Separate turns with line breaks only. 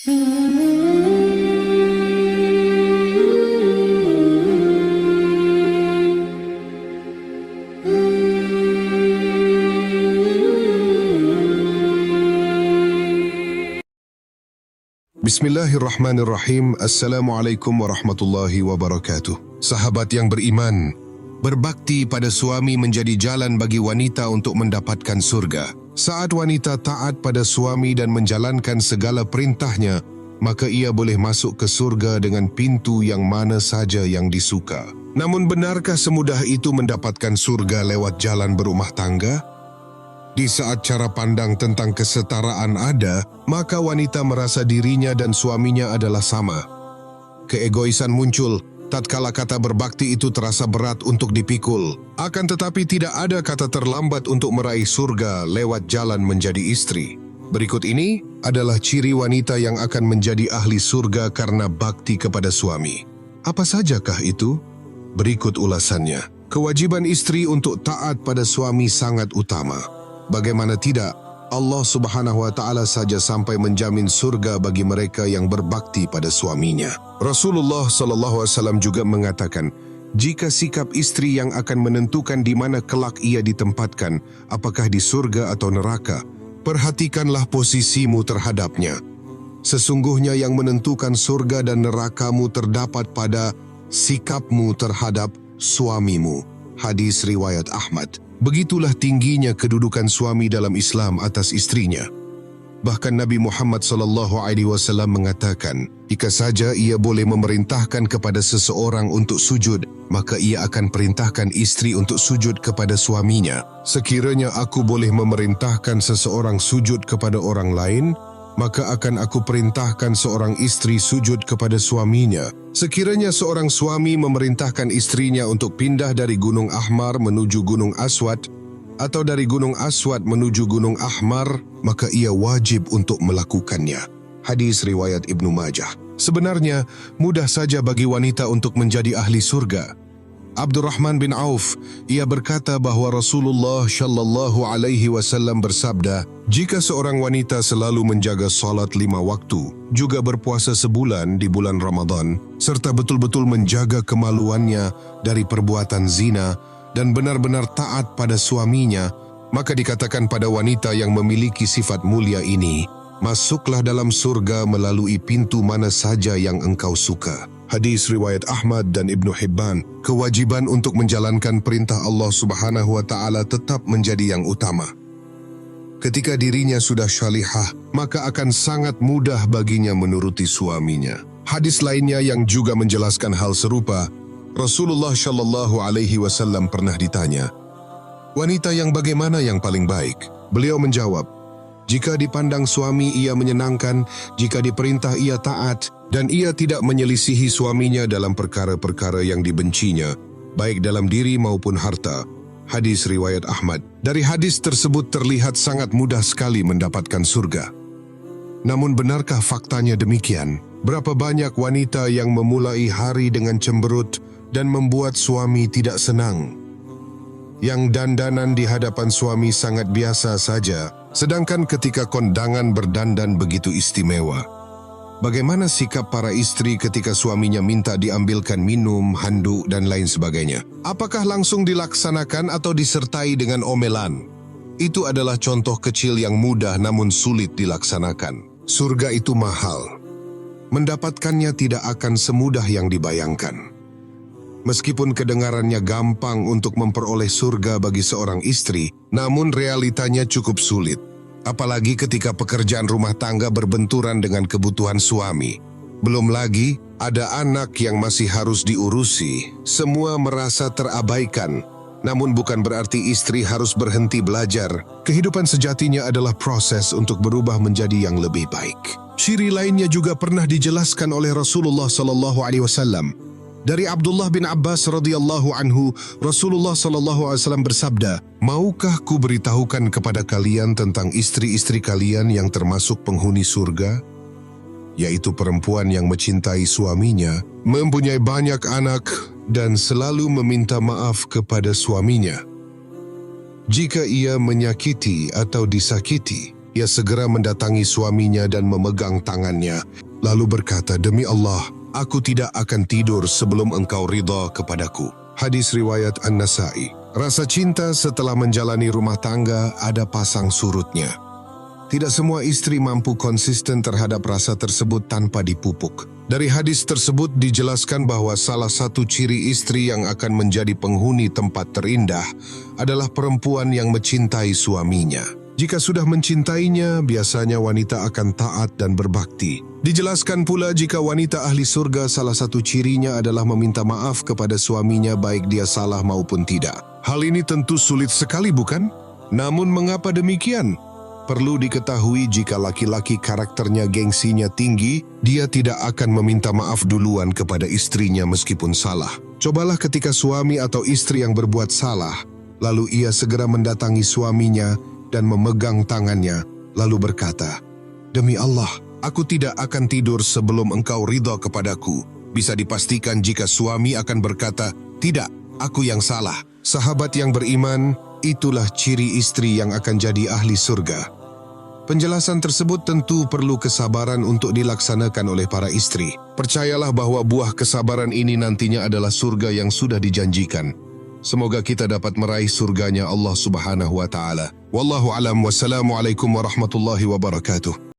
Bismillahirrahmanirrahim. Assalamualaikum warahmatullahi wabarakatuh. Sahabat yang beriman, berbakti pada suami menjadi jalan bagi wanita untuk mendapatkan surga. Saat wanita taat pada suami dan menjalankan segala perintahnya, maka ia boleh masuk ke surga dengan pintu yang mana saja yang disuka. Namun benarkah semudah itu mendapatkan surga lewat jalan berumah tangga? Di saat cara pandang tentang kesetaraan ada, maka wanita merasa dirinya dan suaminya adalah sama. Keegoisan muncul, tatkala kata berbakti itu terasa berat untuk dipikul. Akan tetapi tidak ada kata terlambat untuk meraih surga lewat jalan menjadi istri. Berikut ini adalah ciri wanita yang akan menjadi ahli surga karena bakti kepada suami. Apa sajakah itu? Berikut ulasannya. Kewajiban istri untuk taat pada suami sangat utama. Bagaimana tidak, Allah Subhanahu wa Ta'ala saja sampai menjamin surga bagi mereka yang berbakti pada suaminya. Rasulullah Sallallahu Alaihi Wasallam juga mengatakan, jika sikap istri yang akan menentukan di mana kelak ia ditempatkan, apakah di surga atau neraka, perhatikanlah posisimu terhadapnya. Sesungguhnya yang menentukan surga dan nerakamu terdapat pada sikapmu terhadap suamimu. Hadis riwayat Ahmad. Begitulah tingginya kedudukan suami dalam Islam atas istrinya. Bahkan Nabi Muhammad SAW mengatakan, jika saja ia boleh memerintahkan kepada seseorang untuk sujud, maka ia akan perintahkan istri untuk sujud kepada suaminya. Sekiranya aku boleh memerintahkan seseorang sujud kepada orang lain, maka akan aku perintahkan seorang istri sujud kepada suaminya. Sekiranya seorang suami memerintahkan istrinya untuk pindah dari Gunung Ahmar menuju Gunung Aswad, atau dari Gunung Aswad menuju Gunung Ahmar, maka ia wajib untuk melakukannya. Hadis riwayat Ibnu Majah. Sebenarnya, mudah saja bagi wanita untuk menjadi ahli surga. Abdurrahman bin Auf, ia berkata bahwa Rasulullah Shallallahu Alaihi Wasallam bersabda, jika seorang wanita selalu menjaga salat 5 waktu, juga berpuasa sebulan di bulan Ramadan, serta betul-betul menjaga kemaluannya dari perbuatan zina dan benar-benar taat pada suaminya, maka dikatakan pada wanita yang memiliki sifat mulia ini, masuklah dalam surga melalui pintu mana saja yang engkau suka. Hadis riwayat Ahmad dan Ibnu Hibban. Kewajiban untuk menjalankan perintah Allah Subhanahu wa Ta'ala tetap menjadi yang utama. Ketika dirinya sudah syalihah, maka akan sangat mudah baginya menuruti suaminya. Hadis lainnya yang juga menjelaskan hal serupa, Rasulullah Shallallahu Alaihi Wasallam pernah ditanya, wanita yang bagaimana yang paling baik? Beliau menjawab, jika dipandang suami ia menyenangkan, jika diperintah ia taat, dan ia tidak menyelisihi suaminya dalam perkara-perkara yang dibencinya, baik dalam diri maupun harta. Hadis riwayat Ahmad. Dari hadis tersebut terlihat sangat mudah sekali mendapatkan surga. Namun benarkah faktanya demikian? Berapa banyak wanita yang memulai hari dengan cemberut dan membuat suami tidak senang? Yang dandanan di hadapan suami sangat biasa saja, sedangkan ketika kondangan berdandan begitu istimewa. Bagaimana sikap para istri ketika suaminya minta diambilkan minum, handuk, dan lain sebagainya? Apakah langsung dilaksanakan atau disertai dengan omelan? Itu adalah contoh kecil yang mudah namun sulit dilaksanakan. Surga itu mahal. Mendapatkannya tidak akan semudah yang dibayangkan. Meskipun kedengarannya gampang untuk memperoleh surga bagi seorang istri, namun realitanya cukup sulit. Apalagi ketika pekerjaan rumah tangga berbenturan dengan kebutuhan suami. Belum lagi, ada anak yang masih harus diurusi. Semua merasa terabaikan. Namun bukan berarti istri harus berhenti belajar. Kehidupan sejatinya adalah proses untuk berubah menjadi yang lebih baik. Ciri lainnya juga pernah dijelaskan oleh Rasulullah SAW. Dari Abdullah bin Abbas radhiyallahu anhu, Rasulullah SAW bersabda, maukah ku beritahukan kepada kalian tentang istri-istri kalian yang termasuk penghuni surga? Yaitu perempuan yang mencintai suaminya, mempunyai banyak anak, dan selalu meminta maaf kepada suaminya. Jika ia menyakiti atau disakiti, ia segera mendatangi suaminya dan memegang tangannya, lalu berkata, "Demi Allah, aku tidak akan tidur sebelum engkau ridha kepadaku." Hadis riwayat An-Nasai. Rasa cinta setelah menjalani rumah tangga ada pasang surutnya. Tidak semua istri mampu konsisten terhadap rasa tersebut tanpa dipupuk. Dari hadis tersebut dijelaskan bahwa salah satu ciri istri yang akan menjadi penghuni tempat terindah adalah perempuan yang mencintai suaminya. Jika sudah mencintainya, biasanya wanita akan taat dan berbakti. Dijelaskan pula jika wanita ahli surga salah satu cirinya adalah meminta maaf kepada suaminya baik dia salah maupun tidak. Hal ini tentu sulit sekali, bukan? Namun mengapa demikian? Perlu diketahui jika laki-laki karakternya gengsinya tinggi, dia tidak akan meminta maaf duluan kepada istrinya meskipun salah. Cobalah ketika suami atau istri yang berbuat salah, lalu ia segera mendatangi suaminya dan memegang tangannya, lalu berkata, "Demi Allah, aku tidak akan tidur sebelum engkau ridha kepadaku." Bisa dipastikan jika suami akan berkata, "Tidak, aku yang salah." Sahabat yang beriman, itulah ciri istri yang akan jadi ahli surga. Penjelasan tersebut tentu perlu kesabaran untuk dilaksanakan oleh para istri. Percayalah bahwa buah kesabaran ini nantinya adalah surga yang sudah dijanjikan. Semoga kita dapat meraih surganya Allah Subhanahu wa Ta'ala. Wallahu alam, wassalamualaikum warahmatullahi wabarakatuh.